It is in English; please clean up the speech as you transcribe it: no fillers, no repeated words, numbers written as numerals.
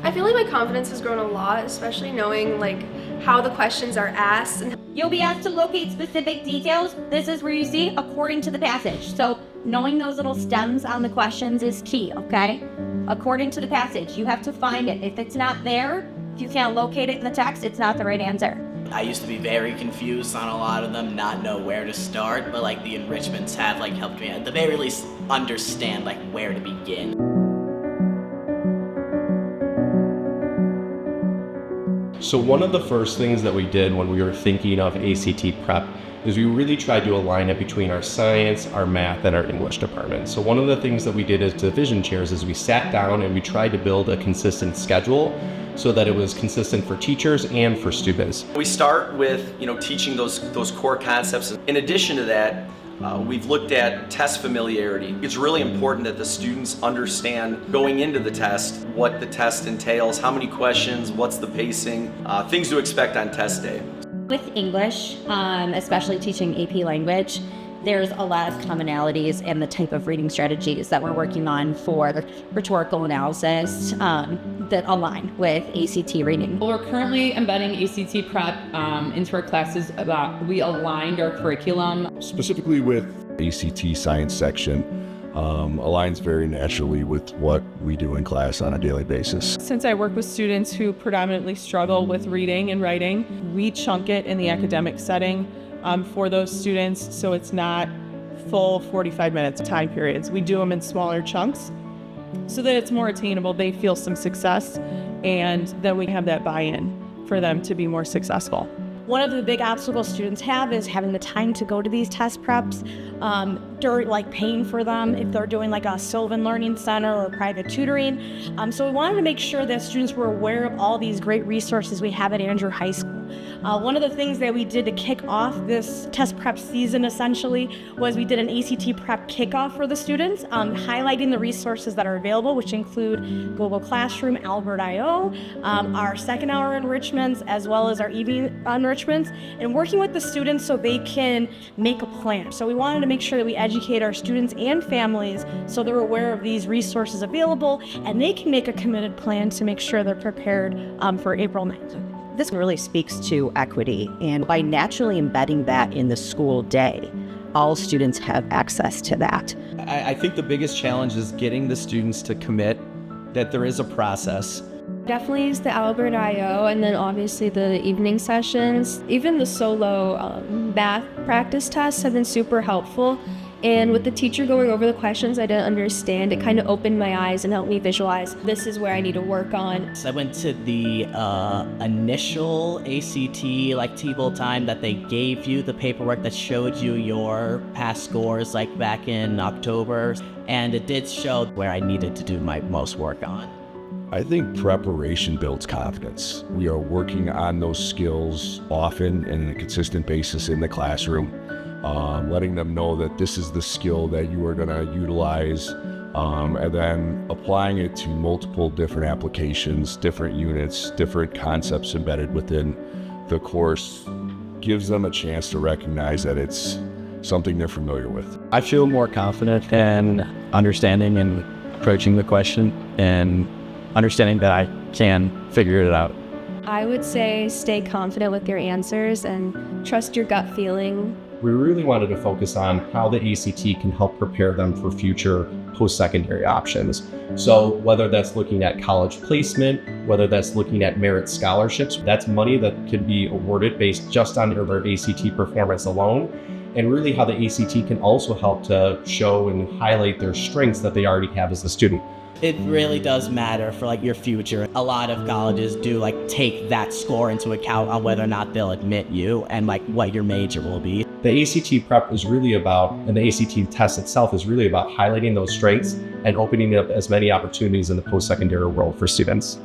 I feel like my confidence has grown a lot, especially knowing like how the questions are asked. And you'll be asked to locate specific details. This is where you see according to the passage. So knowing those little stems on the questions is key, okay? According to the passage, you have to find it. If it's not there, if you can't locate it in the text, it's not the right answer. I used to be very confused on a lot of them, not know where to start, but like the enrichments have like helped me at the very least understand like where to begin. So one of the first things that we did when we were thinking of ACT prep is we really tried to align it between our science, our math, and our English department. So one of the things that we did as division chairs is we sat down and we tried to build a consistent schedule so that it was consistent for teachers and for students. We start with, teaching those core concepts. In addition to that, we've looked at test familiarity. It's really important that the students understand going into the test what the test entails, how many questions, what's the pacing, things to expect on test day. With English, especially teaching AP language, there's a lot of commonalities in the type of reading strategies that we're working on for the rhetorical analysis that align with ACT reading. Well, we're currently embedding ACT prep into our classes. We aligned our curriculum. Specifically with ACT science section, aligns very naturally with what we do in class on a daily basis. Since I work with students who predominantly struggle with reading and writing, we chunk it in the academic setting for those students, so it's not full 45 minutes time periods. We do them in smaller chunks so that it's more attainable, they feel some success, and then we have that buy-in for them to be more successful. One of the big obstacles students have is having the time to go to these test preps, during paying for them if they're doing like a Sylvan Learning Center or private tutoring. So we wanted to make sure that students were aware of all these great resources we have at Andrew High School. One of the things that we did to kick off this test prep season essentially was we did an ACT prep kickoff for the students, highlighting the resources that are available, which include Google Classroom, Albert.io, our second hour enrichments, as well as our evening enrichments, and working with the students so they can make a plan. So we wanted to make sure that we educate our students and families so they're aware of these resources available and they can make a committed plan to make sure they're prepared for April 9th. This really speaks to equity, and by naturally embedding that in the school day, all students have access to that. I think the biggest challenge is getting the students to commit that there is a process. definitely use the Albert.io, and then obviously the evening sessions. Even the solo math practice tests have been super helpful. And with the teacher going over the questions I didn't understand, it kind of opened my eyes and helped me visualize this is where I need to work on. So I went to the initial ACT T-Bowl time that they gave you the paperwork that showed you your past scores back in October, and it did show where I needed to do my most work on. I think preparation builds confidence. We are working on those skills often and on a consistent basis in the classroom. Letting them know that this is the skill that you are going to utilize, and then applying it to multiple different applications, different units, different concepts embedded within the course gives them a chance to recognize that it's something they're familiar with. I feel more confident in understanding and approaching the question and understanding that I can figure it out. I would say stay confident with your answers and trust your gut feeling. We really wanted to focus on how the ACT can help prepare them for future post-secondary options. So whether that's looking at college placement, whether that's looking at merit scholarships, that's money that could be awarded based just on their ACT performance alone, and really how the ACT can also help to show and highlight their strengths that they already have as a student. It really does matter for your future. A lot of colleges do take that score into account on whether or not they'll admit you and what your major will be. The ACT prep is really about, and the ACT test itself is really about highlighting those strengths and opening up as many opportunities in the post-secondary world for students.